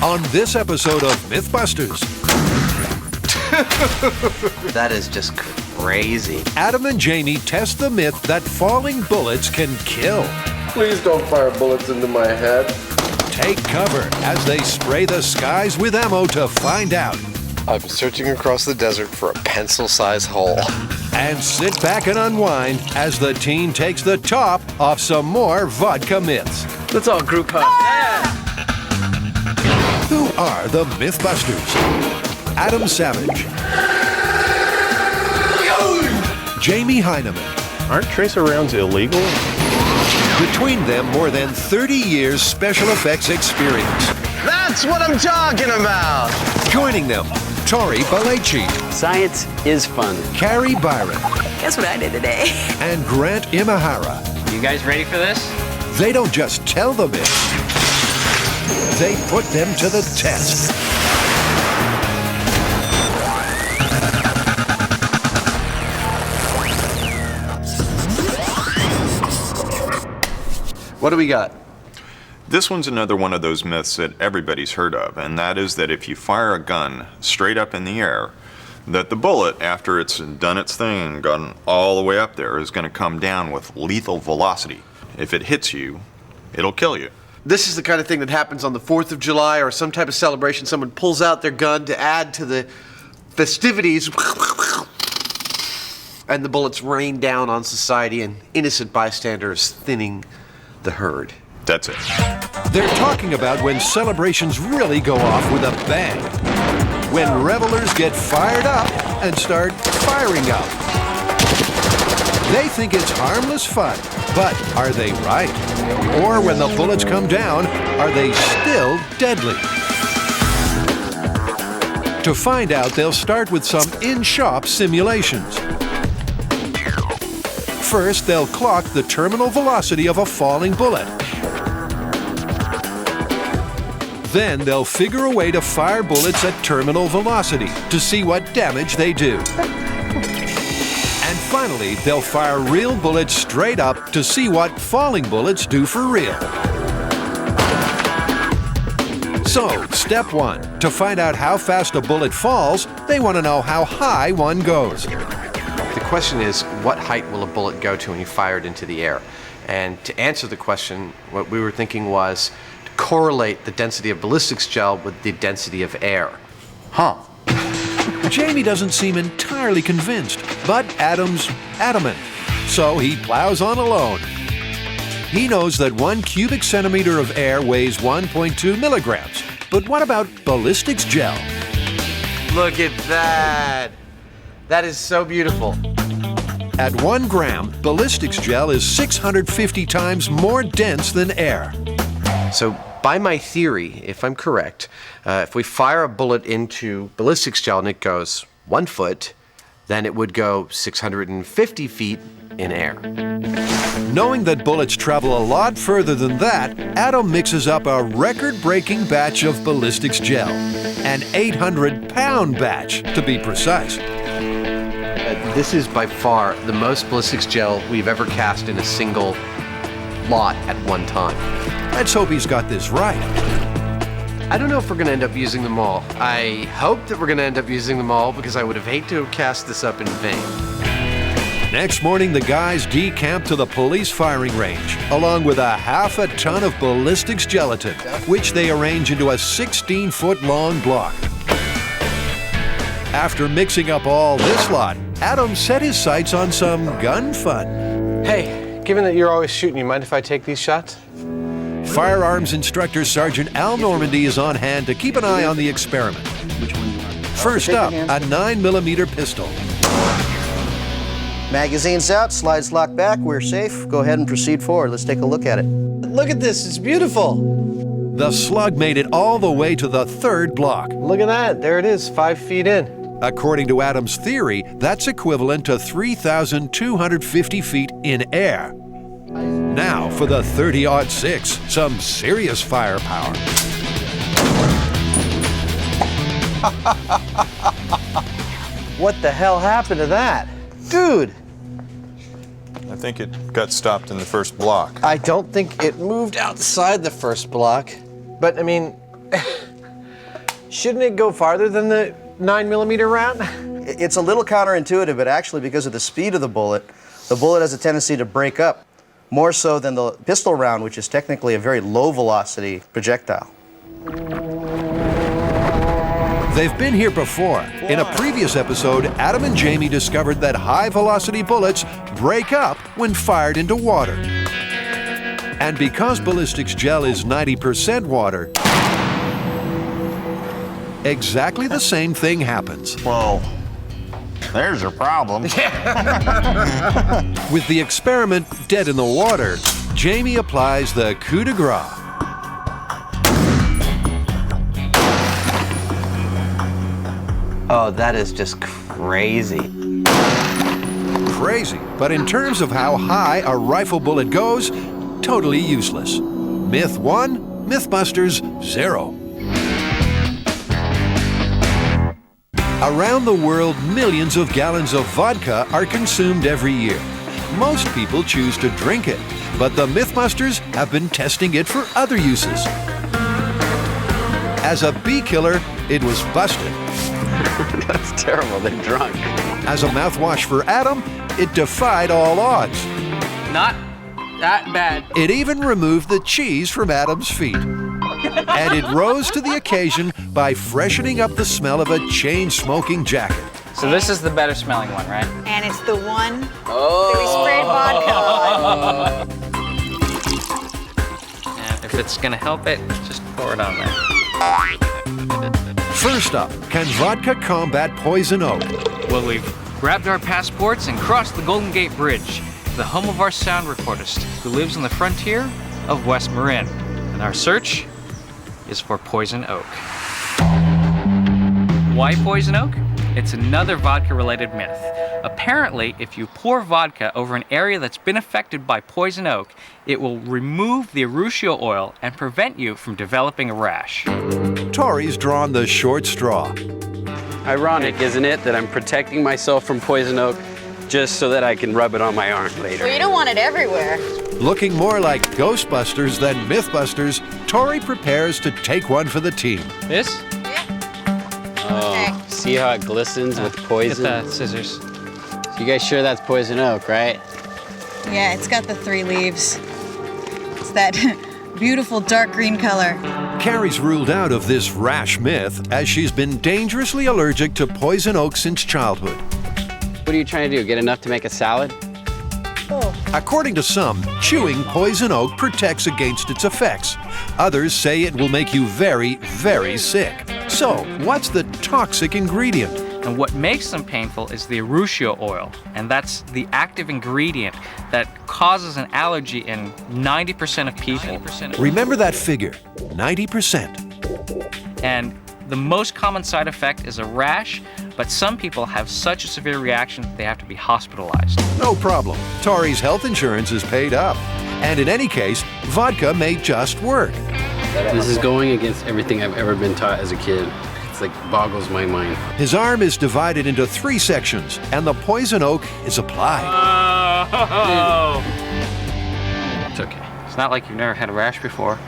on this episode of MythBusters. That is just crazy. Adam and Jamie test the myth that falling bullets can kill. Please don't fire bullets into my head. Take cover as they spray the skies with ammo to find out. I'm searching across the desert for a pencil-sized hole. And sit back and unwind as the team takes the top off some more vodka myths. Let's all group hug. Who are the MythBusters? Adam Savage. Jamie Heineman. Aren't tracer rounds illegal? Between them, more than 30 years special effects experience. That's what I'm talking about. Joining them, Tori Balachi, Science is fun. Carrie Byron, Guess what I did today? and Grant Imahara. You guys ready for this? They don't just tell the myths, they put them to the test. What do we got? This one's another one of those myths that everybody's heard of, and that is that if you fire a gun straight up in the air, that the bullet, after it's done its thing and gone all the way up there, is going to come down with lethal velocity. If it hits you, it'll kill you. This is the kind of thing that happens on the 4th of July or some type of celebration. Someone pulls out their gun to add to the festivities, and the bullets rain down on society and innocent bystanders, thinning the herd. That's it. They're talking about when celebrations really go off with a bang. When revelers get fired up and start firing up. They think it's harmless fun, but are they right? Or when the bullets come down, are they still deadly? To find out, they'll start with some in-shop simulations. First, they'll clock the terminal velocity of a falling bullet. Then they'll figure a way to fire bullets at terminal velocity to see what damage they do. And finally, they'll fire real bullets straight up to see what falling bullets do for real. So, step 1. To find out how fast a bullet falls, they want to know how high one goes. The question is, what height will a bullet go to when you fire it into the air? And to answer the question, what we were thinking was to correlate the density of ballistics gel with the density of air. Huh. Jamie doesn't seem entirely convinced, but Adam's adamant. So he plows on alone. He knows that 1 cubic centimeter of air weighs 1.2 milligrams. But what about ballistics gel? Look at that. That is so beautiful. At 1 gram, ballistics gel is 650 times more dense than air. So by my theory, if I'm correct, if we fire a bullet into ballistics gel and it goes 1 foot, then it would go 650 feet in air. Knowing that bullets travel a lot further than that, Adam mixes up a record-breaking batch of ballistics gel. An 800-pound batch, to be precise. This is by far the most ballistics gel we've ever cast in a single lot at one time. Let's hope he's got this right. I don't know if we're going to end up using them all. I hope that we're going to end up using them all because I would have hated to have cast this up in vain. Next morning, the guys decamp to the police firing range, along with a half a ton of ballistics gelatin, which they arrange into a 16-foot-long block. After mixing up all this lot, Adam set his sights on some gun fun. Hey, given that you're always shooting, you mind if I take these shots? Firearms instructor Sergeant Al Normandy is on hand to keep an eye on the experiment. First up, a 9mm pistol. Magazine's out, slides locked back, we're safe. Go ahead and proceed forward. Let's take a look at it. Look at this, it's beautiful. The slug made it all the way to the 3rd block. Look at that, there it is, 5 feet in. According to Adam's theory, that's equivalent to 3,250 feet in air. Now for the 30-06, some serious firepower. What the hell happened to that? Dude! I think it got stopped in the first block. I don't think it moved outside the first block. But I mean, Shouldn't it go farther than the 9mm round? It's a little counterintuitive, but actually because of the speed of the bullet has a tendency to break up, more so than the pistol round, which is technically a very low velocity projectile. They've been here before. In a previous episode, Adam and Jamie discovered that high-velocity bullets break up when fired into water. And because ballistics gel is 90% water, exactly the same thing happens. Well, there's your problem. With the experiment dead in the water, Jamie applies the coup de grace. Oh, that is just crazy. Crazy, but in terms of how high a rifle bullet goes, totally useless. Myth 1, MythBusters 0. Around the world, millions of gallons of vodka are consumed every year. Most people choose to drink it, but the MythBusters have been testing it for other uses. As a bee killer, it was busted. That's terrible. They're drunk. As a mouthwash for Adam, it defied all odds. Not that bad. It even removed the cheese from Adam's feet. And it rose to the occasion by freshening up the smell of a chain-smoking jacket. So this is the better smelling one, right? And it's the one that we sprayed vodka on. And if it's gonna help it, just pour it on there. First up, can vodka combat poison oak? Well, we've grabbed our passports and crossed the Golden Gate Bridge, the home of our sound recordist, who lives on the frontier of West Marin. And our search is for poison oak. Why poison oak? It's another vodka-related myth. Apparently, if you pour vodka over an area that's been affected by poison oak, it will remove the urushiol oil and prevent you from developing a rash. Tori's drawn the short straw. Ironic, isn't it, that I'm protecting myself from poison oak just so that I can rub it on my arm later? Well, you don't want it everywhere. Looking more like Ghostbusters than Mythbusters, Tori prepares to take one for the team. This? Okay. Oh, see how it glistens with Get poison? the scissors. So you guys sure that's poison oak, right? Yeah, it's got the 3 leaves. It's that beautiful dark green color. Carrie's ruled out of this rash myth as she's been dangerously allergic to poison oak since childhood. What are you trying to do, get enough to make a salad? According to some, chewing poison oak protects against its effects. Others say it will make you very, very sick. So, what's the toxic ingredient? And what makes them painful is the urushiol oil, and that's the active ingredient that causes an allergy in 90% of people. Remember that figure, 90%. And the most common side effect is a rash, but some people have such a severe reaction they have to be hospitalized. No problem. Tori's health insurance is paid up. And in any case, vodka may just work. This is going against everything I've ever been taught as a kid. It's like boggles my mind. His arm is divided into 3 sections, and the poison oak is applied. It's okay. It's not like you've never had a rash before.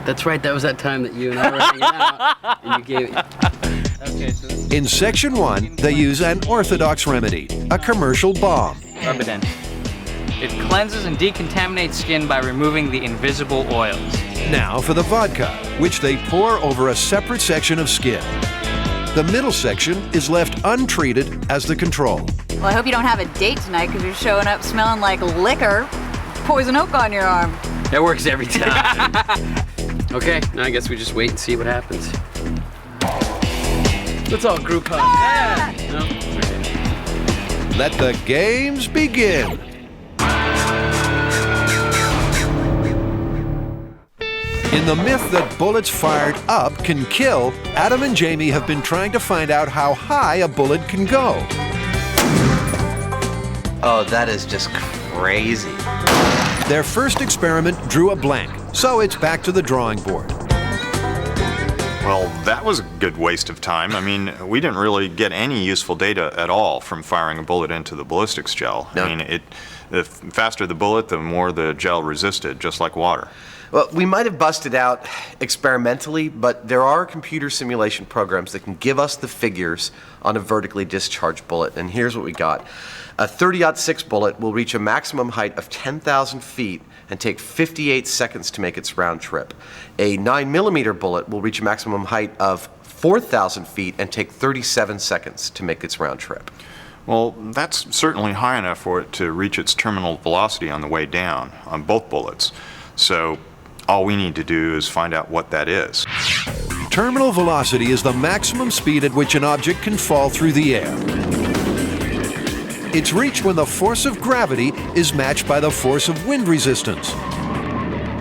That's right, that was that time that you and I were hanging out, and you gave it. Okay, so In section 1, they use an orthodox remedy, a commercial balm. rub it in. It cleanses and decontaminates skin by removing the invisible oils. Now for the vodka, which they pour over a separate section of skin. The middle section is left untreated as the control. Well, I hope you don't have a date tonight because you're showing up smelling like liquor. Poison oak on your arm. That works every time. Okay, now I guess we just wait and see what happens. Let's all group hug. Yeah. No? Okay. Let the games begin. In the myth that bullets fired up can kill, Adam and Jamie have been trying to find out how high a bullet can go. Oh, that is just crazy. Their first experiment drew a blank, so it's back to the drawing board. Well, that was a good waste of time. I mean, we didn't really get any useful data at all from firing a bullet into the ballistics gel. No. I mean, The faster the bullet, the more the gel resisted, just like water. Well, we might have busted out experimentally, but there are computer simulation programs that can give us the figures on a vertically discharged bullet. And here's what we got. A 30-06 bullet will reach a maximum height of 10,000 feet and take 58 seconds to make its round trip. A 9mm bullet will reach a maximum height of 4,000 feet and take 37 seconds to make its round trip. Well, that's certainly high enough for it to reach its terminal velocity on the way down on both bullets. So all we need to do is find out what that is. Terminal velocity is the maximum speed at which an object can fall through the air. It's reached when the force of gravity is matched by the force of wind resistance,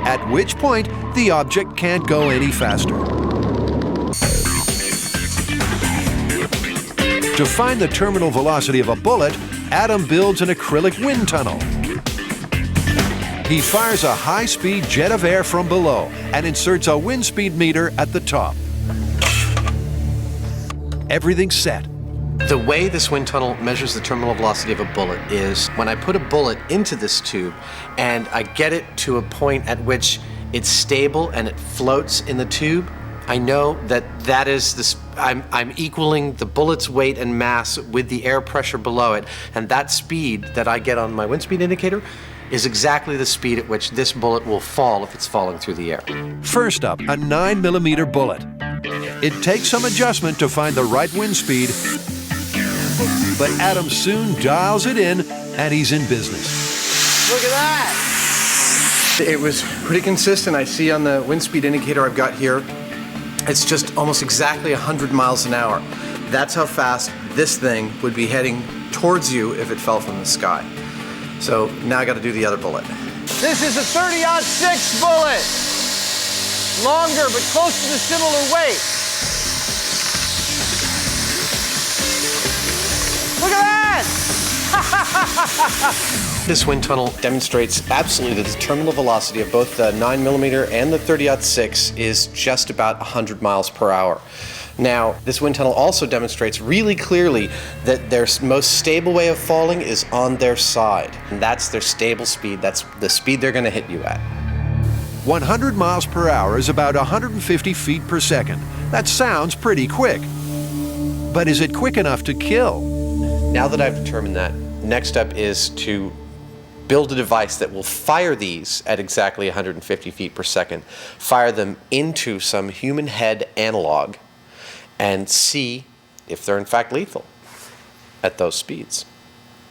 at which point the object can't go any faster. To find the terminal velocity of a bullet, Adam builds an acrylic wind tunnel. He fires a high-speed jet of air from below and inserts a wind speed meter at the top. Everything's set. The way this wind tunnel measures the terminal velocity of a bullet is when I put a bullet into this tube and I get it to a point at which it's stable and it floats in the tube, I know that is this. I'm equaling the bullet's weight and mass with the air pressure below it, and that speed that I get on my wind speed indicator is exactly the speed at which this bullet will fall if it's falling through the air. First up, a 9mm bullet. It takes some adjustment to find the right wind speed, but Adam soon dials it in and he's in business. Look at that! It was pretty consistent. I see on the wind speed indicator I've got here, it's just almost exactly 100 miles an hour. That's how fast this thing would be heading towards you if it fell from the sky. So now I got to do the other bullet. This is a 30-06 bullet. Longer, but close to the similar weight. Look at that! This wind tunnel demonstrates absolutely that the terminal velocity of both the 9mm and the 30-06 is just about 100 miles per hour. Now, this wind tunnel also demonstrates really clearly that their most stable way of falling is on their side. And that's their stable speed. That's the speed they're going to hit you at. 100 miles per hour is about 150 feet per second. That sounds pretty quick. But is it quick enough to kill? Now that I've determined that, next up is to build a device that will fire these at exactly 150 feet per second, fire them into some human head analog, and see if they're in fact lethal at those speeds.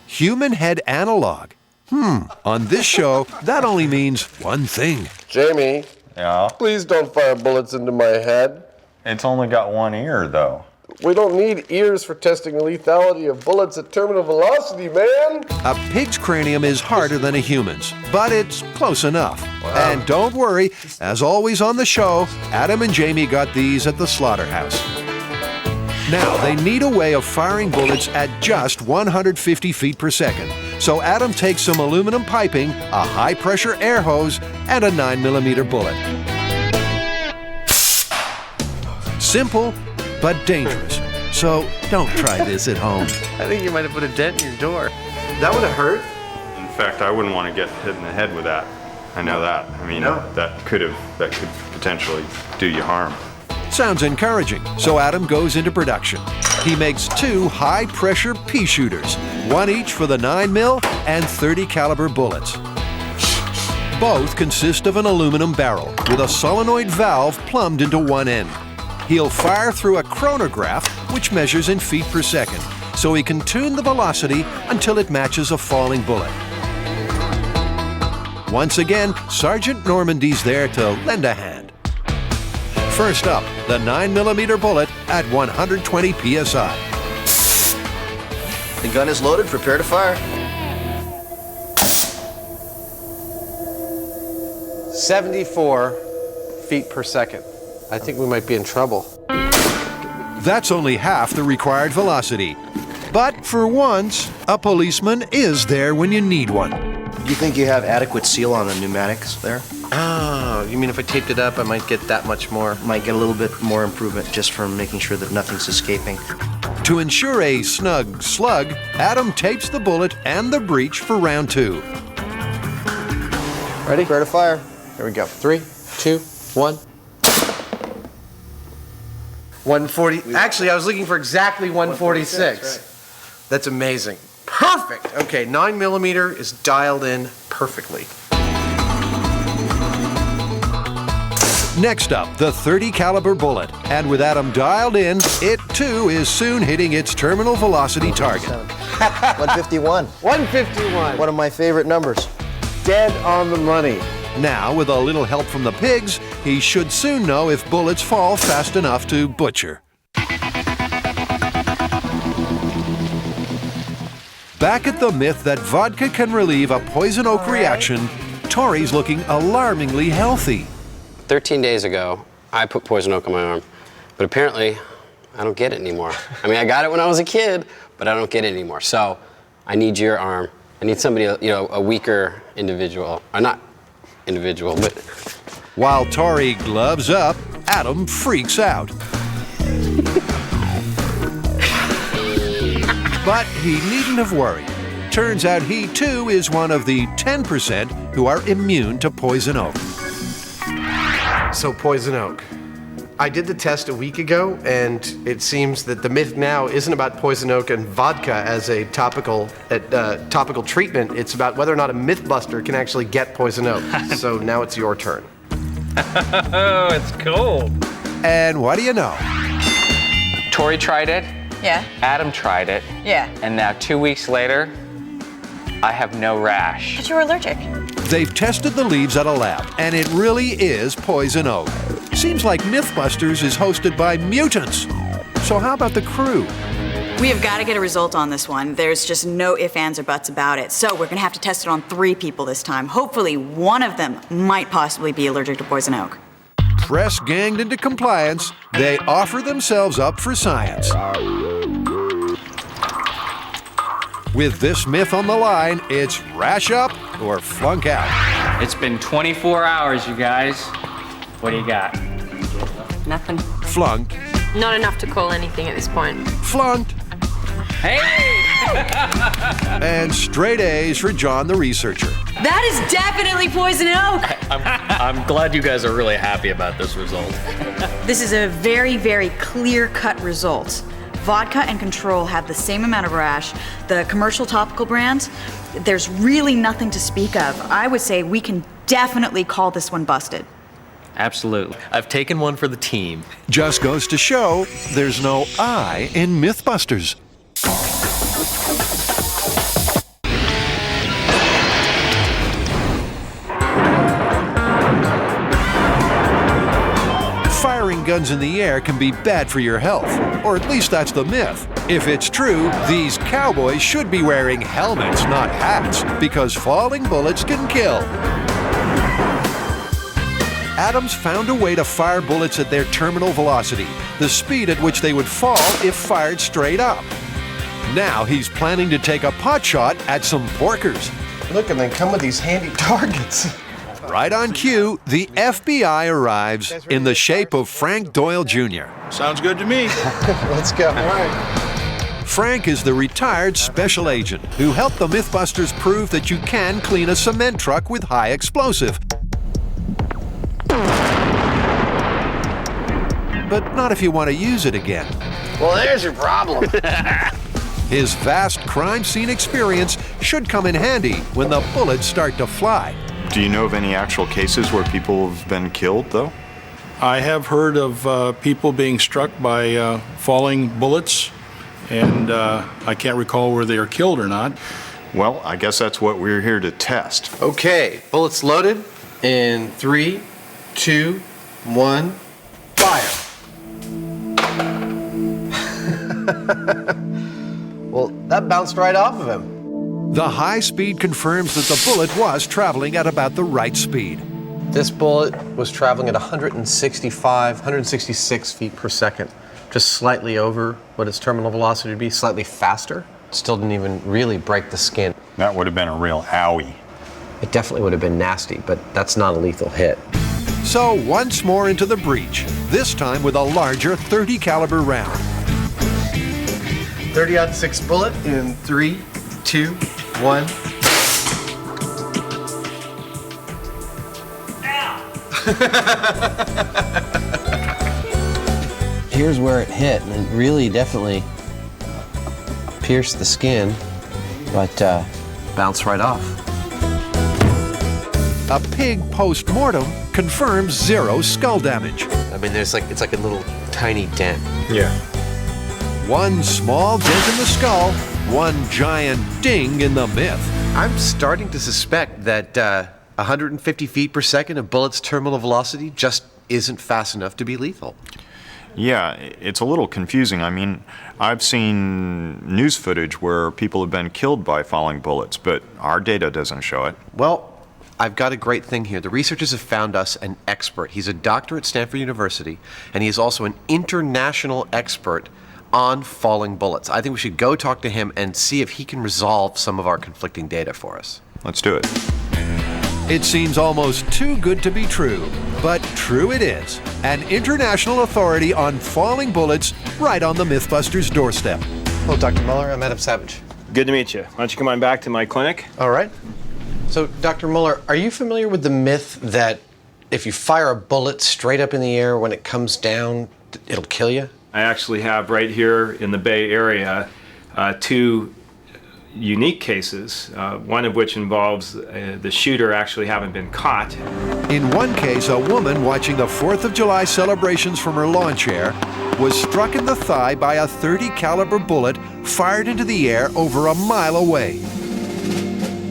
Human head analog. On this show, that only means one thing. Jamie, Yeah? please don't fire bullets into my head. It's only got one ear, though. We don't need ears for testing the lethality of bullets at terminal velocity, man. A pig's cranium is harder than a human's, but it's close enough. And don't worry, as always on the show, Adam and Jamie got these at the slaughterhouse. Now, they need a way of firing bullets at just 150 feet per second. So Adam takes some aluminum piping, a high-pressure air hose, and a 9mm bullet. Simple, but dangerous. So don't try this at home. I think you might have put a dent in your door. That would have hurt. In fact, I wouldn't want to get hit in the head with that. I know that. I mean, that could potentially do you harm. Sounds encouraging, so Adam goes into production. He makes 2 high-pressure pea shooters, one each for the 9mm and 30 caliber bullets. Both consist of an aluminum barrel with a solenoid valve plumbed into one end. He'll fire through a chronograph, which measures in feet per second, so he can tune the velocity until it matches a falling bullet. Once again, Sergeant Normandy's there to lend a hand. First up, the 9mm bullet at 120 psi. The gun is loaded, prepare to fire. 74 feet per second. I think we might be in trouble. That's only half the required velocity. But for once, a policeman is there when you need one. Do you think you have adequate seal on the pneumatics there? Oh, you mean if I taped it up, I might get that much more? Might get a little bit more improvement just from making sure that nothing's escaping. To ensure a snug slug, Adam tapes the bullet and the breech for round 2. Ready? Prepare to fire. Here we go. 3, 2, 1. 140. Actually, I was looking for exactly 146. That's amazing. Perfect. Okay, 9mm is dialed in perfectly. Next up, the .30 caliber bullet. And with Adam dialed in, it too is soon hitting its terminal velocity target. 151. 151. One of my favorite numbers. Dead on the money. Now, with a little help from the pigs, he should soon know if bullets fall fast enough to butcher. Back at the myth that vodka can relieve a poison oak reaction, Tori's looking alarmingly healthy. 13 days ago, I put poison oak on my arm, but apparently I don't get it anymore. I mean, I got it when I was a kid, but I don't get it anymore. So I need your arm. I need somebody, a weaker individual, or not individual, but... While Tori gloves up, Adam freaks out. But he needn't have worried. Turns out he too is one of the 10% who are immune to poison oak. So poison oak. I did the test a week ago, and it seems that the myth now isn't about poison oak and vodka as a topical treatment. It's about whether or not a MythBuster can actually get poison oak. So now it's your turn. Oh, it's cold. And what do you know? Tori tried it. Yeah. Adam tried it. Yeah. And now 2 weeks later, I have no rash. But you were allergic. They've tested the leaves at a lab, and it really is poison oak. Seems like MythBusters is hosted by mutants. So how about the crew? We have got to get a result on this one. There's just no ifs, ands, or buts about it. So we're going to have to test it on 3 people this time. Hopefully, one of them might possibly be allergic to poison oak. Press ganged into compliance, they offer themselves up for science. With this myth on the line, it's rash up or flunk out. It's been 24 hours, you guys. What do you got? Nothing. Flunked. Not enough to call anything at this point. Flunked. Hey! And straight A's for John the researcher. That is definitely poison oak! I'm glad you guys are really happy about this result. This is a very, very clear-cut result. Vodka and Control have the same amount of rash. The commercial topical brands, there's really nothing to speak of. I would say we can definitely call this one busted. Absolutely. I've taken one for the team. Just goes to show there's no I in MythBusters. Firing guns in the air can be bad for your health, or at least that's the myth. If it's true, these cowboys should be wearing helmets, not hats, because falling bullets can kill. Adams found a way to fire bullets at their terminal velocity, the speed at which they would fall if fired straight up. Now he's planning to take a pot shot at some porkers. Look, and they come with these handy targets. Right on cue, the FBI arrives in the shape of Frank Doyle Jr. Sounds good to me. Let's go. All right. Frank is the retired special agent who helped the MythBusters prove that you can clean a cement truck with high explosive. But not if you want to use it again. Well, there's your problem. His vast crime scene experience should come in handy when the bullets start to fly. Do you know of any actual cases where people have been killed, though? I have heard of people being struck by falling bullets, and I can't recall whether they are killed or not. Well, I guess that's what we're here to test. Okay, bullets loaded in 3, 2, 1, fire. Well, that bounced right off of him. The high speed confirms that the bullet was traveling at about the right speed. This bullet was traveling at 166 feet per second, just slightly over what its terminal velocity would be, slightly faster. Still didn't even really break the skin. That would have been a real owie. It definitely would have been nasty, but that's not a lethal hit. So once more into the breach, this time with a larger .30 caliber round. 30-06 bullet in 3, 2, 1. Here's where it hit, and it really definitely pierced the skin, but bounced right off. A pig post-mortem confirms 0 skull damage. I mean, it's like a little tiny dent. Yeah. One small dent in the skull, one giant ding in the myth. I'm starting to suspect that 150 feet per second of bullet's terminal velocity just isn't fast enough to be lethal. Yeah, it's a little confusing. I mean, I've seen news footage where people have been killed by falling bullets, but our data doesn't show it. Well, I've got a great thing here. The researchers have found us an expert. He's a doctor at Stanford University, and he is also an international expert on falling bullets. I think we should go talk to him and see if he can resolve some of our conflicting data for us. Let's do it. It seems almost too good to be true, but true it is. An international authority on falling bullets right on the MythBusters doorstep. Hello, Dr. Muller. I'm Adam Savage. Good to meet you. Why don't you come on back to my clinic? All right. So, Dr. Muller, are you familiar with the myth that if you fire a bullet straight up in the air, when it comes down, it'll kill you? I actually have right here in the Bay Area 2 unique cases, one of which involves the shooter actually having been caught. In one case, a woman watching the 4th of July celebrations from her lawn chair was struck in the thigh by a .30 caliber bullet fired into the air over a mile away.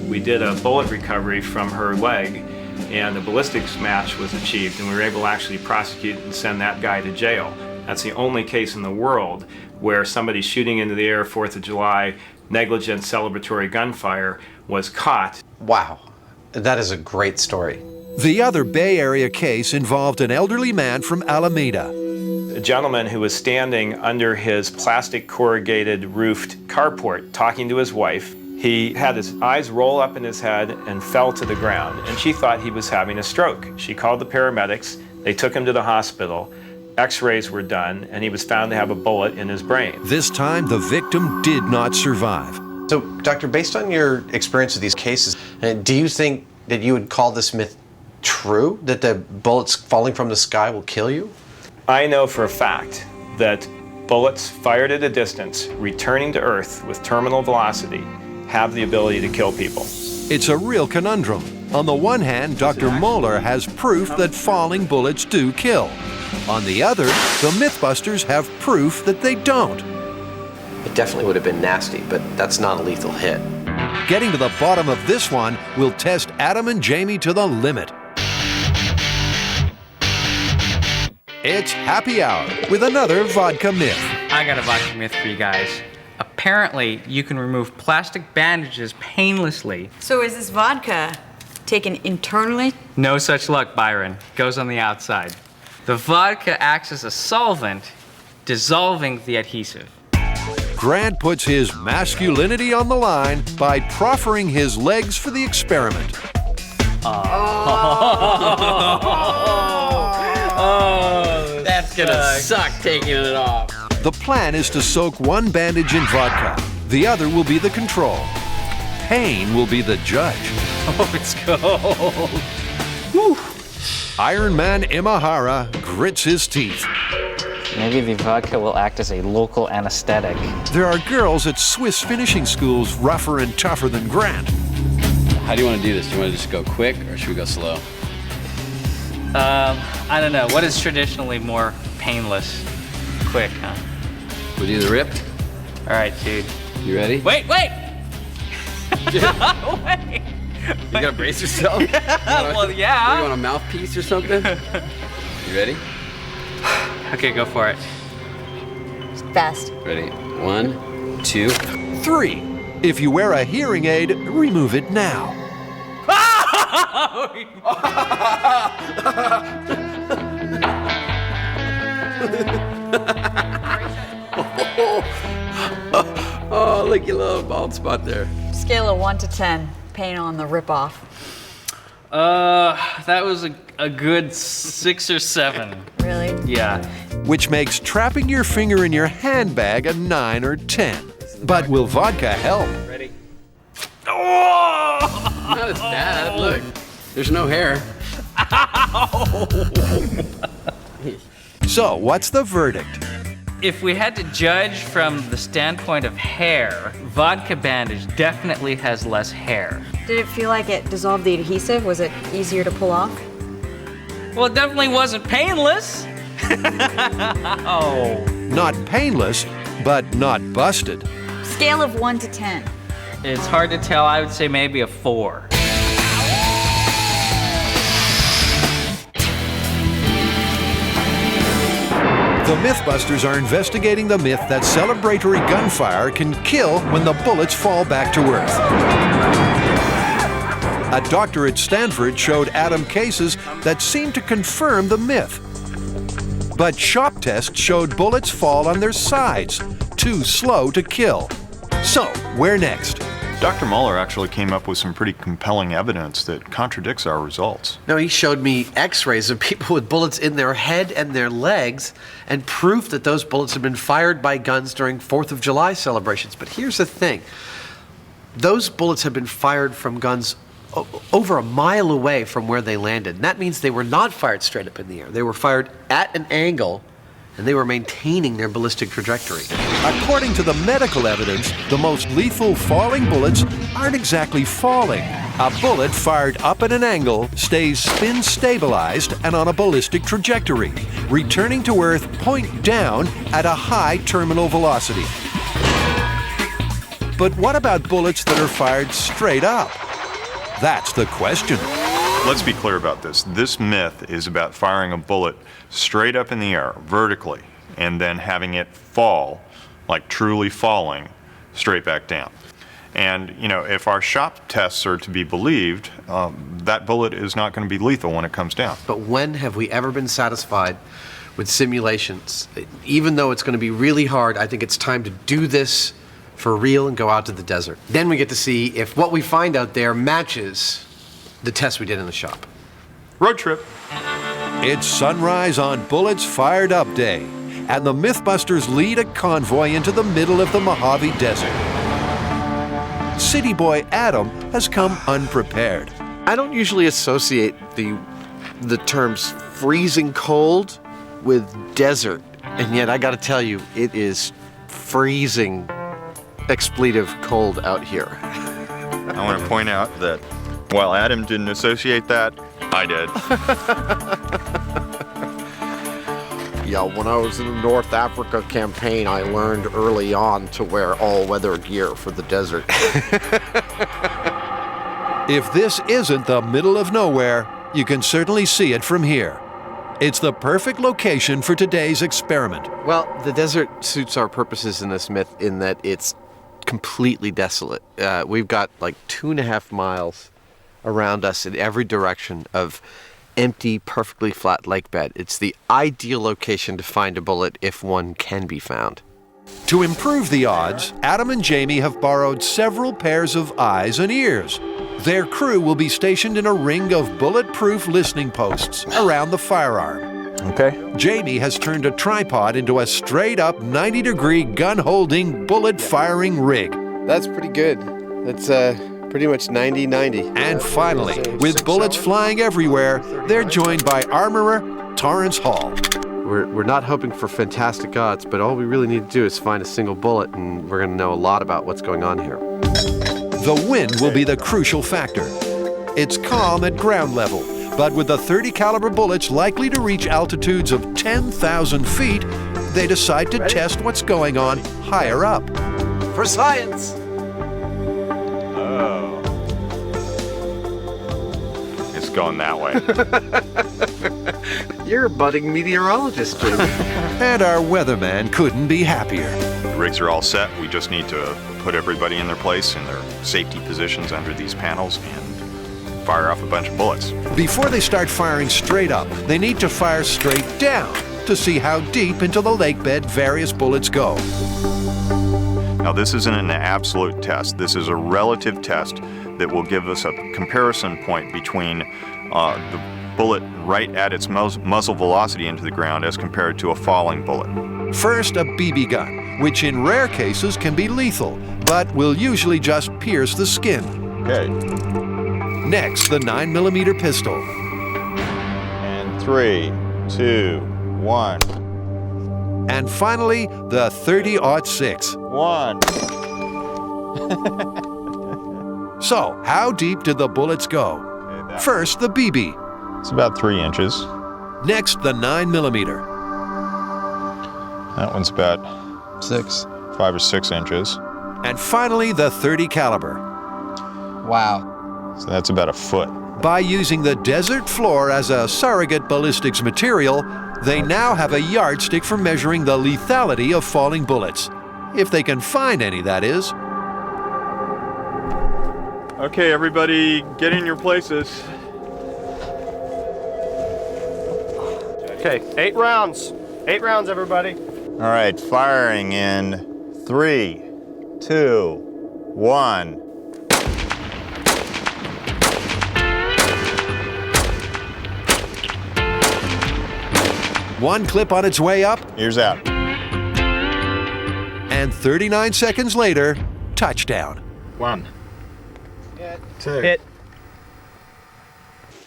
We did a bullet recovery from her leg, and the ballistics match was achieved, and we were able to actually prosecute and send that guy to jail. That's the only case in the world where somebody shooting into the air 4th of July, negligent celebratory gunfire, was caught. Wow, that is a great story. The other Bay Area case involved an elderly man from Alameda. A gentleman who was standing under his plastic corrugated roofed carport talking to his wife. He had his eyes roll up in his head and fell to the ground, and she thought he was having a stroke. She called the paramedics. They took him to the hospital. X-rays were done, and he was found to have a bullet in his brain. This time, the victim did not survive. So, Doctor, based on your experience with these cases, do you think that you would call this myth true, that the bullets falling from the sky will kill you? I know for a fact that bullets fired at a distance, returning to Earth with terminal velocity, have the ability to kill people. It's a real conundrum. On the one hand, Dr. Muller has proof that falling bullets do kill. On the other, the MythBusters have proof that they don't. It definitely would have been nasty, but that's not a lethal hit. Getting to the bottom of this one will test Adam and Jamie to the limit. It's happy hour with another vodka myth. I got a vodka myth for you guys. Apparently, you can remove plastic bandages painlessly. So is this vodka taken internally? No such luck, Byron. Goes on the outside. The vodka acts as a solvent, dissolving the adhesive. Grant puts his masculinity on the line by proffering his legs for the experiment. That's gonna suck taking it off. The plan is to soak one bandage in vodka. The other will be the control. Pain will be the judge. Oh, it's cold. Whew. Iron Man Imahara grits his teeth. Maybe the vodka will act as a local anesthetic. There are girls at Swiss finishing schools rougher and tougher than Grant. How do you want to do this? Do you want to just go quick, or should we go slow? I don't know. What is traditionally more painless? Quick, huh? We'll do the rip. All right, dude. You ready? Wait! Wait! You gotta brace yourself? Well, yeah. You want a mouthpiece or something? You ready? Okay, go for it. Fast. Ready? 1, 2, 3. If you wear a hearing aid, remove it now. Oh, look, your little bald spot there. Scale of 1 to 10. Pain on the rip-off. That was a good 6 or 7. Really? Yeah. Which makes trapping your finger in your handbag a 9 or 10. But will vodka help? Ready? Oh! Not as bad. Look, there's no hair. So, what's the verdict? If we had to judge from the standpoint of hair, vodka bandage definitely has less hair. Did it feel like it dissolved the adhesive? Was it easier to pull off? Well, it definitely wasn't painless. Oh. Not painless, but not busted. Scale of 1 to 10. It's hard to tell. I would say maybe a 4. The MythBusters are investigating the myth that celebratory gunfire can kill when the bullets fall back to earth. A doctor at Stanford showed Adam cases that seemed to confirm the myth. But shop tests showed bullets fall on their sides, too slow to kill. So, where next? Dr. Muller actually came up with some pretty compelling evidence that contradicts our results. No, he showed me x-rays of people with bullets in their head and their legs and proof that those bullets had been fired by guns during 4th of July celebrations. But here's the thing. Those bullets had been fired from guns over a mile away from where they landed. And that means they were not fired straight up in the air. They were fired at an angle, and they were maintaining their ballistic trajectory. According to the medical evidence, the most lethal falling bullets aren't exactly falling. A bullet fired up at an angle stays spin stabilized and on a ballistic trajectory, returning to Earth point down at a high terminal velocity. But what about bullets that are fired straight up? That's the question. Let's be clear about this. This myth is about firing a bullet straight up in the air, vertically, and then having it fall, like truly falling, straight back down. And, you know, if our shop tests are to be believed, that bullet is not going to be lethal when it comes down. But when have we ever been satisfied with simulations? Even though it's going to be really hard, I think it's time to do this for real and go out to the desert. Then we get to see if what we find out there matches the test we did in the shop. Road trip. It's sunrise on Bullets Fired Up Day, and the MythBusters lead a convoy into the middle of the Mojave Desert. City boy Adam has come unprepared. I don't usually associate the terms freezing cold with desert, and yet I gotta tell you, it is freezing expletive cold out here. I want to point out that while Adam didn't associate that, I did. Yeah, when I was in the North Africa campaign, I learned early on to wear all-weather gear for the desert. If this isn't the middle of nowhere, you can certainly see it from here. It's the perfect location for today's experiment. Well, the desert suits our purposes in this myth in that it's completely desolate. We've got like 2.5 miles around us in every direction of empty, perfectly flat lake bed. It's the ideal location to find a bullet if one can be found. To improve the odds, Adam and Jamie have borrowed several pairs of eyes and ears. Their crew will be stationed in a ring of bulletproof listening posts around the firearm. Okay. Jamie has turned a tripod into a straight-up 90-degree gun-holding, bullet-firing rig. That's pretty good. That's pretty much 90-90. And finally, with bullets flying everywhere, they're joined by armorer Torrance Hall. We're not hoping for fantastic odds, but all we really need to do is find a single bullet, and we're going to know a lot about what's going on here. The wind will be the crucial factor. It's calm at ground level, but with the .30 caliber bullets likely to reach altitudes of 10,000 feet, they decide to test what's going on higher up. For science! Oh. It's going that way. You're a budding meteorologist, Jim. And our weatherman couldn't be happier. The rigs are all set. We just need to put everybody in their place in their safety positions under these panels and fire off a bunch of bullets. Before they start firing straight up, they need to fire straight down to see how deep into the lake bed various bullets go. Now, this isn't an absolute test. This is a relative test that will give us a comparison point between the bullet right at its muzzle velocity into the ground as compared to a falling bullet. First, a BB gun, which in rare cases can be lethal, but will usually just pierce the skin. Okay. Next, the 9mm pistol. And 3, 2, 1. And finally, the 30-06. 1. So, how deep did the bullets go? First, the BB. It's about 3 inches. Next, the 9mm. That one's about 5 or 6 inches. And finally, the 30 caliber. Wow. So that's about a foot. By using the desert floor as a surrogate ballistics material, they now have a yardstick for measuring the lethality of falling bullets. If they can find any, that is. Okay, everybody, get in your places. Okay, 8 rounds. 8 rounds, everybody. All right, firing in 3, 2, 1. One clip on its way up. Ears out. And 39 seconds later, touchdown. 1. 2. Hit.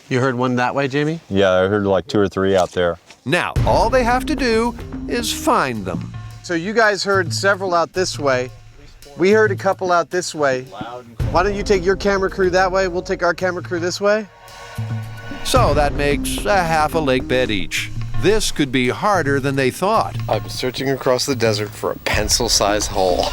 You heard one that way, Jamie? Yeah, I heard like 2 or 3 out there. Now, all they have to do is find them. So you guys heard several out this way. We heard a couple out this way. Why don't you take your camera crew that way? We'll take our camera crew this way. So that makes a half a lake bed each. This could be harder than they thought. I'm searching across the desert for a pencil-sized hole.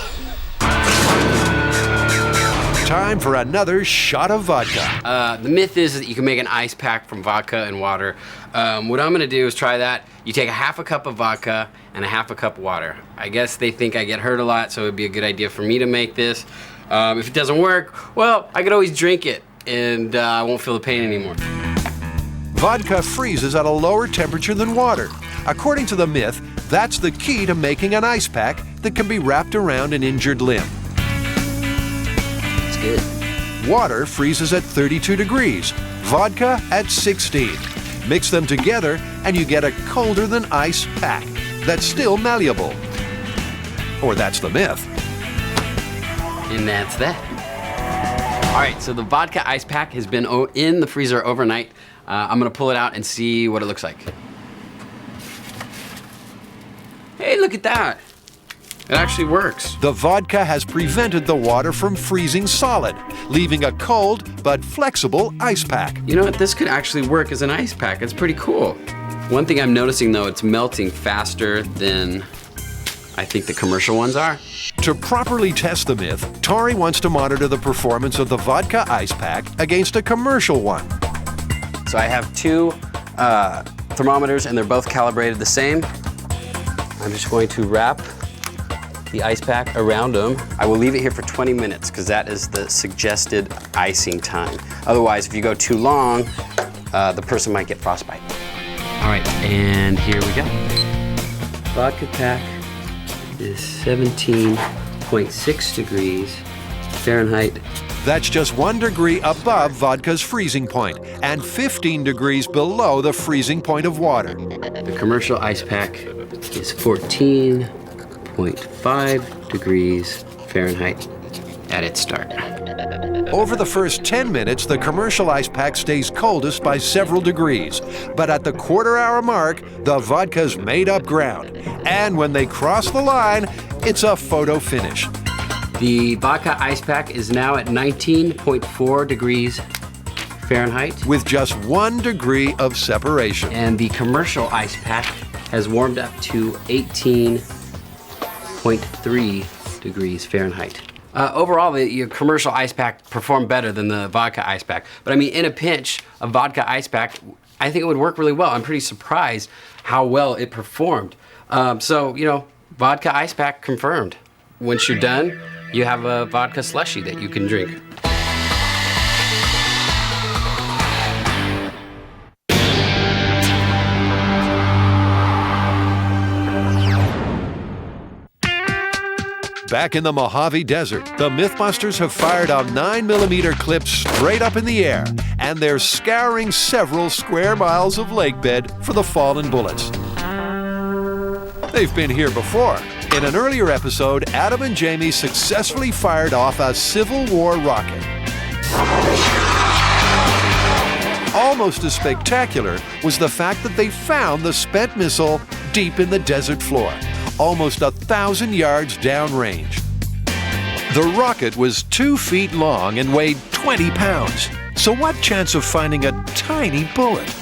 Time for another shot of vodka. The myth is that you can make an ice pack from vodka and water. What I'm gonna do is try that. You take a half a cup of vodka and a half a cup of water. I guess they think I get hurt a lot, so it'd be a good idea for me to make this. If it doesn't work, well, I could always drink it and I won't feel the pain anymore. Vodka freezes at a lower temperature than water. According to the myth, that's the key to making an ice pack that can be wrapped around an injured limb. It's good. Water freezes at 32 degrees, vodka at 16. Mix them together and you get a colder than ice pack that's still malleable. Or that's the myth. And that's that. All right, so the vodka ice pack has been in the freezer overnight. I'm gonna pull it out and see what it looks like. Hey, look at that. It actually works. The vodka has prevented the water from freezing solid, leaving a cold but flexible ice pack. You know what, this could actually work as an ice pack. It's pretty cool. One thing I'm noticing though, it's melting faster than I think the commercial ones are. To properly test the myth, Tori wants to monitor the performance of the vodka ice pack against a commercial one. So I have 2 thermometers and they're both calibrated the same. I'm just going to wrap the ice pack around them. I will leave it here for 20 minutes because that is the suggested icing time. Otherwise, if you go too long, the person might get frostbite. All right, and here we go. Vodka pack is 17.6 degrees Fahrenheit. That's just 1 degree above vodka's freezing point and 15 degrees below the freezing point of water. The commercial ice pack is 14.5 degrees Fahrenheit at its start. Over the first 10 minutes, the commercial ice pack stays coldest by several degrees. But at the quarter-hour mark, the vodka's made up ground. And when they cross the line, it's a photo finish. The vodka ice pack is now at 19.4 degrees Fahrenheit. With just 1 degree of separation. And the commercial ice pack has warmed up to 18.3 degrees Fahrenheit. Overall, your commercial ice pack performed better than the vodka ice pack. But I mean, in a pinch, a vodka ice pack, I think it would work really well. I'm pretty surprised how well it performed. So, you know, vodka ice pack confirmed. Once you're done, you have a vodka slushie that you can drink. Back in the Mojave Desert, the MythBusters have fired a 9mm clip straight up in the air, and they're scouring several square miles of lake bed for the fallen bullets. They've been here before. In an earlier episode, Adam and Jamie successfully fired off a Civil War rocket. Almost as spectacular was the fact that they found the spent missile deep in the desert floor, almost 1,000 yards downrange. The rocket was 2 feet long and weighed 20 pounds. So what chance of finding a tiny bullet?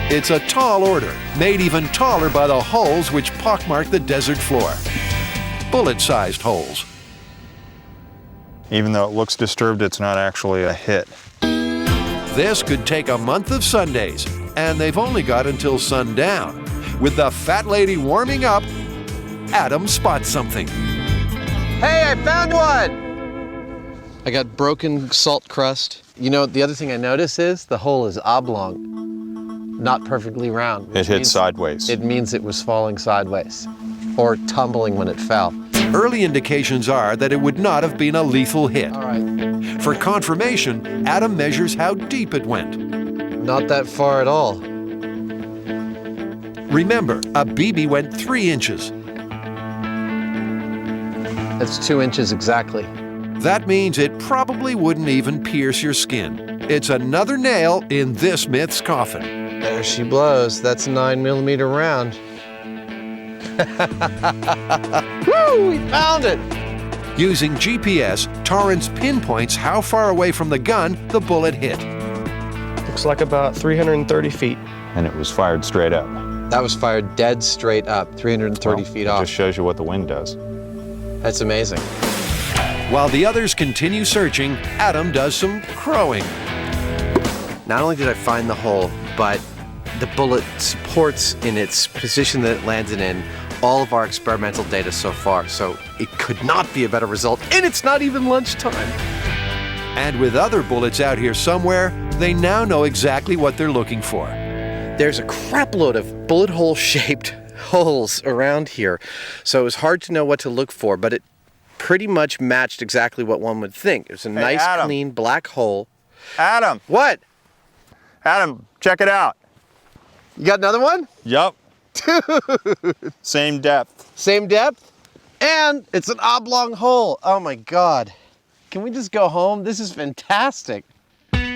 It's a tall order, made even taller by the holes which pockmark the desert floor. Bullet-sized holes. Even though it looks disturbed, it's not actually a hit. This could take a month of Sundays, and they've only got until sundown. With the fat lady warming up, Adam spots something. Hey, I found one! I got broken salt crust. You know, the other thing I notice is the hole is oblong, not perfectly round. It hit sideways. It means it was falling sideways or tumbling when it fell. Early indications are that it would not have been a lethal hit. All right. For confirmation, Adam measures how deep it went. Not that far at all. Remember, a BB went 3 inches. That's 2 inches exactly. That means it probably wouldn't even pierce your skin. It's another nail in this myth's coffin. There she blows. That's a 9mm round. Woo! We found it! Using GPS, Torrance pinpoints how far away from the gun the bullet hit. Looks like about 330 feet. And it was fired straight up. That was fired dead straight up, 330 feet off. It just shows you what the wind does. That's amazing. While the others continue searching, Adam does some crowing. Not only did I find the hole, but the bullet supports in its position that it landed in all of our experimental data so far, so it could not be a better result, and it's not even lunchtime. And with other bullets out here somewhere, they now know exactly what they're looking for. There's a crapload of bullet hole-shaped holes around here, so it was hard to know what to look for, but it pretty much matched exactly what one would think. It was a nice, Adam. clean black hole. Adam! What? Adam, check it out. You got another one? Yup. Dude! Same depth. Same depth? And it's an oblong hole. Oh my God. Can we just go home? This is fantastic.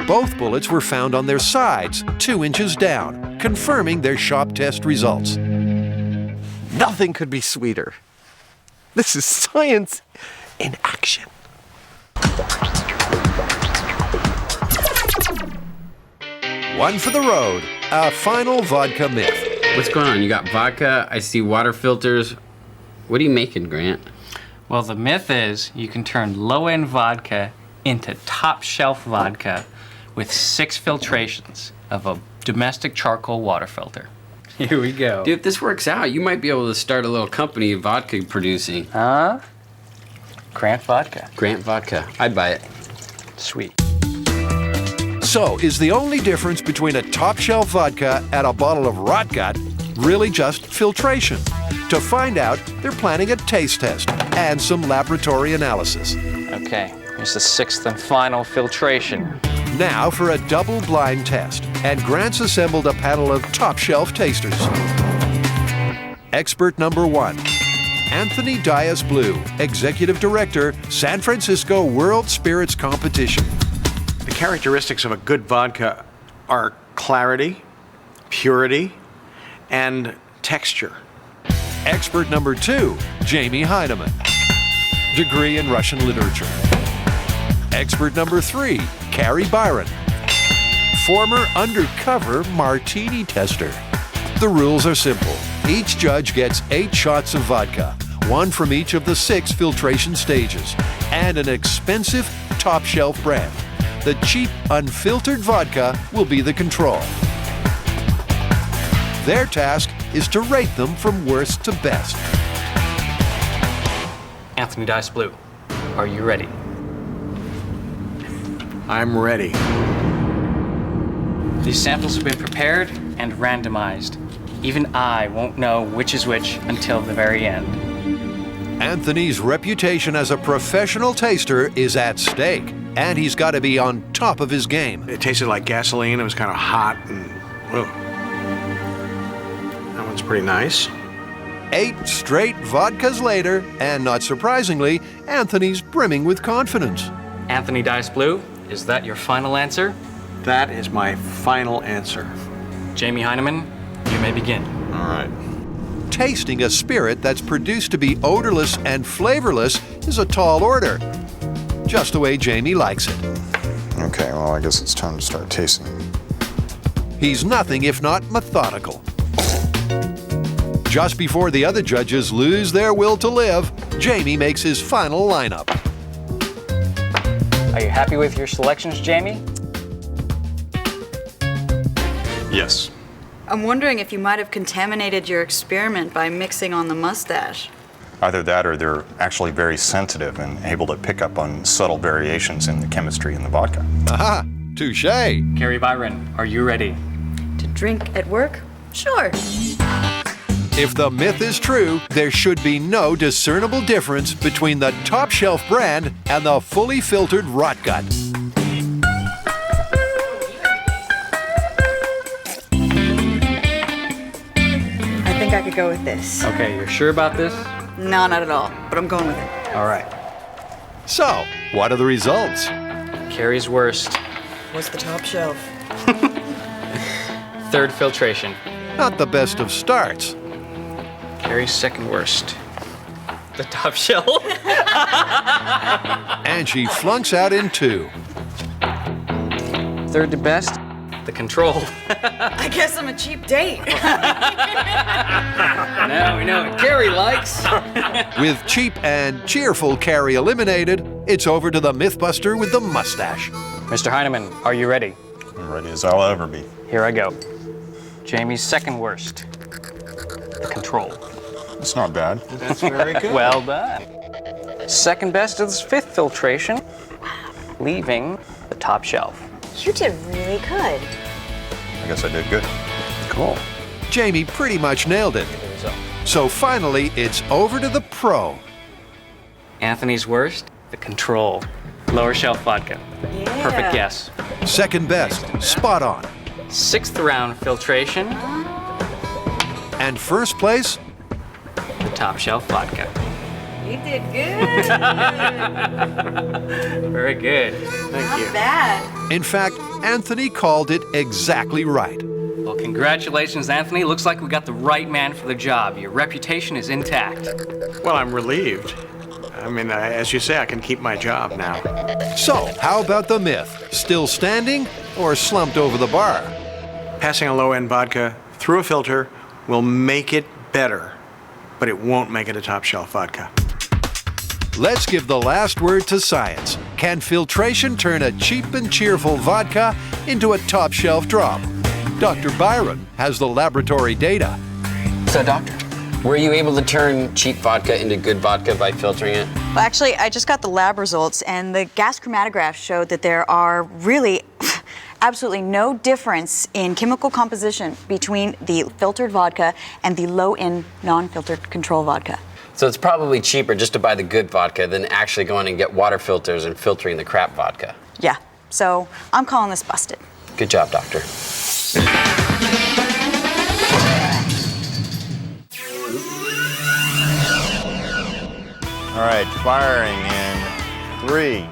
Both bullets were found on their sides, 2 inches down, confirming their shop test results. Nothing could be sweeter. This is science in action. One for the road, a final vodka myth. What's going on? You got vodka, I see water filters. What are you making, Grant? Well, the myth is you can turn low-end vodka into top-shelf vodka with 6 filtrations of a domestic charcoal water filter. Here we go. Dude, if this works out, you might be able to start a little company of vodka producing. Huh? Grant Vodka. Grant Vodka. I'd buy it. Sweet. So, is the only difference between a top-shelf vodka and a bottle of rot gut really just filtration? To find out, they're planning a taste test and some laboratory analysis. Okay, here's the 6th and final filtration. Now for a double-blind test, and Grant's assembled a panel of top-shelf tasters. Expert number 1, Anthony Dias Blue, Executive Director, San Francisco World Spirits Competition. The characteristics of a good vodka are clarity, purity, and texture. Expert number 2, Jamie Heineman, degree in Russian literature. Expert number 3, Carrie Byron, former undercover martini tester. The rules are simple. Each judge gets 8 shots of vodka, 1 from each of the 6 filtration stages, and an expensive top-shelf brand. The cheap, unfiltered vodka will be the control. Their task is to rate them from worst to best. Anthony Dice Blue, are you ready? I'm ready. These samples have been prepared and randomized. Even I won't know which is which until the very end. Anthony's reputation as a professional taster is at stake, and he's got to be on top of his game. It tasted like gasoline. It was kind of hot and, whoa. That one's pretty nice. 8 straight vodkas later, and not surprisingly, Anthony's brimming with confidence. Anthony Dice Blue, is that your final answer? That is my final answer. Jamie Heineman, you may begin. All right. Tasting a spirit that's produced to be odorless and flavorless is a tall order. Just the way Jamie likes it. Okay, well, I guess it's time to start tasting. He's nothing if not methodical. Just before the other judges lose their will to live, Jamie makes his final lineup. Are you happy with your selections, Jamie? Yes. I'm wondering if you might have contaminated your experiment by mixing on the mustache. Either that or they're actually very sensitive and able to pick up on subtle variations in the chemistry in the vodka. Aha! Touché! Carrie Byron, are you ready? To drink at work? Sure. If the myth is true, there should be no discernible difference between the top shelf brand and the fully filtered rot gut. I think I could go with this. Okay, you're sure about this? No, not at all, but I'm going with it. All right. So, what are the results? Carrie's worst. What's the top shelf? Third filtration. Not the best of starts. Carrie's second worst. The top shelf. And she flunks out in 2. Third to best. The control. I guess I'm a cheap date. Now we know what Carrie likes. With cheap and cheerful Carrie eliminated, it's over to the Mythbuster with the mustache. Mr. Heineman, are you ready? I'm ready as I'll ever be. Here I go. Jamie's second worst. The control. It's not bad. That's very good. Well done. Second best is fifth filtration, leaving the top shelf. You did really good. I guess I did good. Cool. Jamie pretty much nailed it. So finally, it's over to the pro. Anthony's worst, the control. Lower shelf vodka. Yeah. Perfect guess. Second best, spot on. Sixth round filtration, And first place, the top shelf vodka. You did good. Very good. Not bad. in fact, Anthony called it exactly right. Well, congratulations, Anthony. Looks like we got the right man for the job. Your reputation is intact. Well, I'm relieved. I mean, as you say, I can keep my job now. So, how about the myth? Still standing or slumped over the bar? Passing a low-end vodka through a filter will make it better, but it won't make it a top-shelf vodka. Let's give the last word to science. Can filtration turn a cheap and cheerful vodka into a top-shelf drop? Dr. Byron has the laboratory data. So, doctor, were you able to turn cheap vodka into good vodka by filtering it? Well, actually, I just got the lab results, and the gas chromatograph showed that there are really absolutely no difference in chemical composition between the filtered vodka and the low-end non-filtered control vodka. So it's probably cheaper just to buy the good vodka than actually going and get water filters and filtering the crap vodka. Yeah, so I'm calling this busted. Good job, doctor. All right, firing in 3,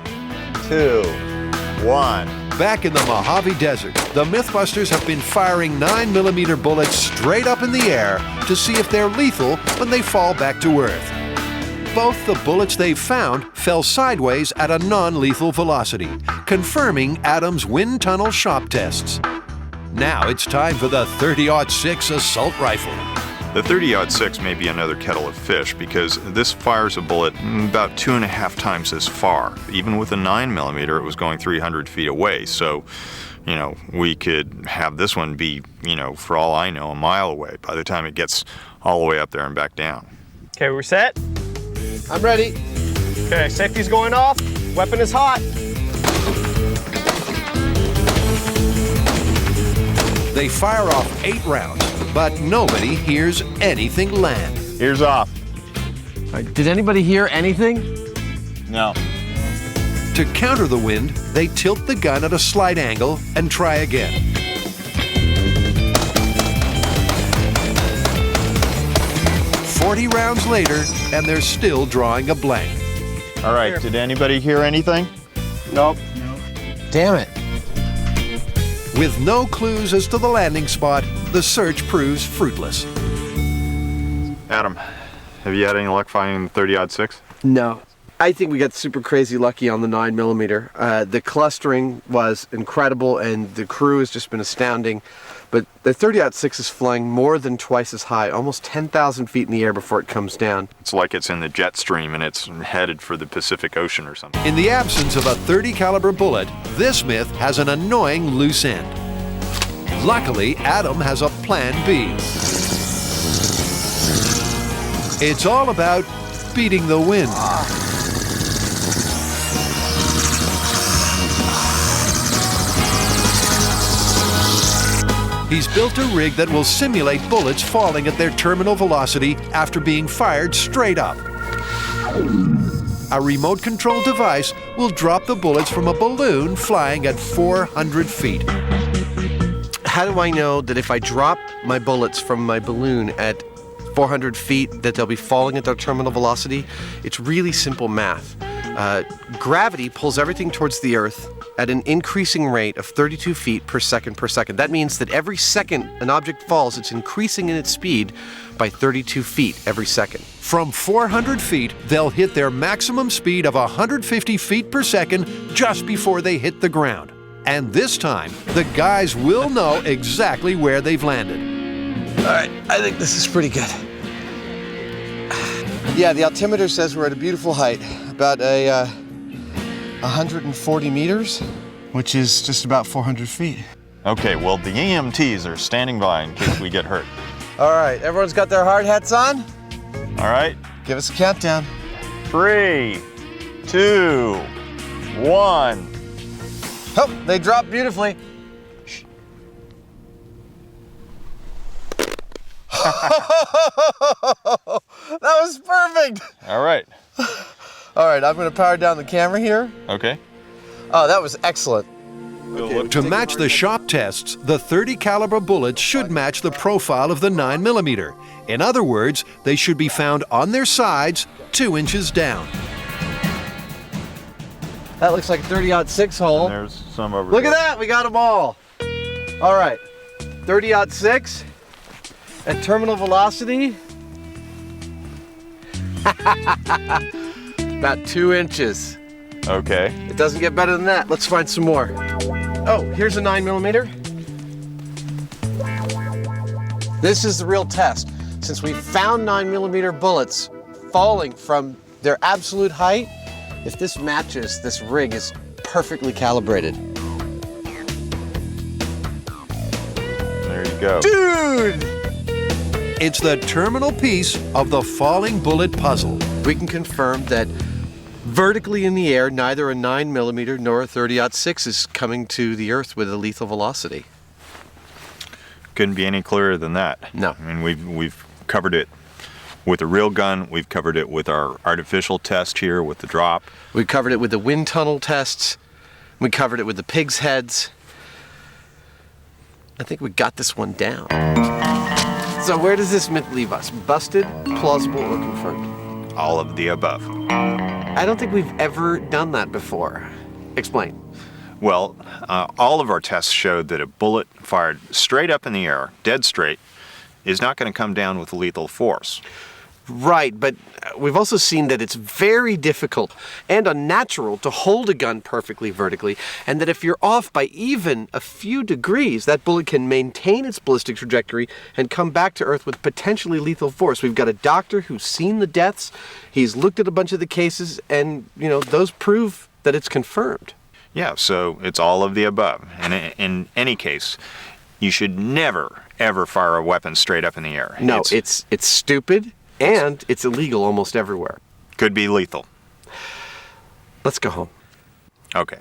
2, 1. Back in the Mojave Desert, the Mythbusters have been firing 9mm bullets straight up in the air to see if they're lethal when they fall back to Earth. Both the bullets they've found fell sideways at a non-lethal velocity, confirming Adam's wind tunnel shock tests. Now it's time for the 30-06 assault rifle. The 30-06 may be another kettle of fish because this fires a bullet about 2.5 times as far. Even with a 9mm, it was going 300 feet away. So, we could have this one be, for all I know, a mile away by the time it gets all the way up there and back down. Okay, we're set? I'm ready. Okay, safety's going off. Weapon is hot. They fire off 8 rounds, but nobody hears anything land. Ears off. Did anybody hear anything? No. To counter the wind, they tilt the gun at a slight angle and try again. 40 rounds later, and they're still drawing a blank. All right, did anybody hear anything? Nope. Damn it. With no clues as to the landing spot, the search proves fruitless. Adam, have you had any luck finding 30-06? No. I think we got super crazy lucky on the 9mm. The clustering was incredible, and the crew has just been astounding. But the 30-06 is flying more than twice as high, almost 10,000 feet in the air before it comes down. It's like it's in the jet stream and it's headed for the Pacific Ocean or something. In the absence of a .30 caliber bullet, this myth has an annoying loose end. Luckily, Adam has a plan B. It's all about beating the wind. He's built a rig that will simulate bullets falling at their terminal velocity after being fired straight up. A remote-controlled device will drop the bullets from a balloon flying at 400 feet. How do I know that if I drop my bullets from my balloon at 400 feet that they'll be falling at their terminal velocity? It's really simple math. Gravity pulls everything towards the Earth at an increasing rate of 32 feet per second per second. That means that every second an object falls, it's increasing in its speed by 32 feet every second. From 400 feet, they'll hit their maximum speed of 150 feet per second just before they hit the ground. And this time, the guys will know exactly where they've landed. All right, I think this is pretty good. Yeah, the altimeter says we're at a beautiful height, about 140 meters, which is just about 400 feet. Okay, well, the EMTs are standing by in case we get hurt. All right, everyone's got their hard hats on? All right. Give us a countdown. 3, 2, 1. Oh, they dropped beautifully. That was perfect. All right. All right, I'm going to power down the camera here. Okay. Oh, that was excellent. To match the shop tests, the .30 caliber bullets should match the profile of the 9mm. In other words, they should be found on their sides, 2 inches down. That looks like a 30-06 hole. And there's some over Look there. at that, we got them all. All right, 30-06 at terminal velocity. About 2 inches. Okay. It doesn't get better than that. Let's find some more. Oh, here's a 9mm. This is the real test. Since we found 9mm bullets falling from their absolute height, if this matches, this rig is perfectly calibrated. There you go. Dude! It's the terminal piece of the falling bullet puzzle. We can confirm that vertically in the air, neither a 9mm nor a 30-06 is coming to the Earth with a lethal velocity. Couldn't be any clearer than that. No. I mean, we've covered it with a real gun. We've covered it with our artificial test here with the drop. We covered it with the wind tunnel tests. We covered it with the pig's heads. I think we got this one down. So where does this myth leave us? Busted, plausible, or confirmed? All of the above. I don't think we've ever done that before. Explain. Well, all of our tests showed that a bullet fired straight up in the air, dead straight, is not going to come down with lethal force. Right, but we've also seen that it's very difficult and unnatural to hold a gun perfectly vertically, and that if you're off by even a few degrees, that bullet can maintain its ballistic trajectory and come back to Earth with potentially lethal force. We've got a doctor who's seen the deaths, he's looked at a bunch of the cases, and, those prove that it's confirmed. Yeah, so it's all of the above. And in any case, you should never, ever fire a weapon straight up in the air. No, it's stupid. And it's illegal almost everywhere. Could be lethal. Let's go home. Okay.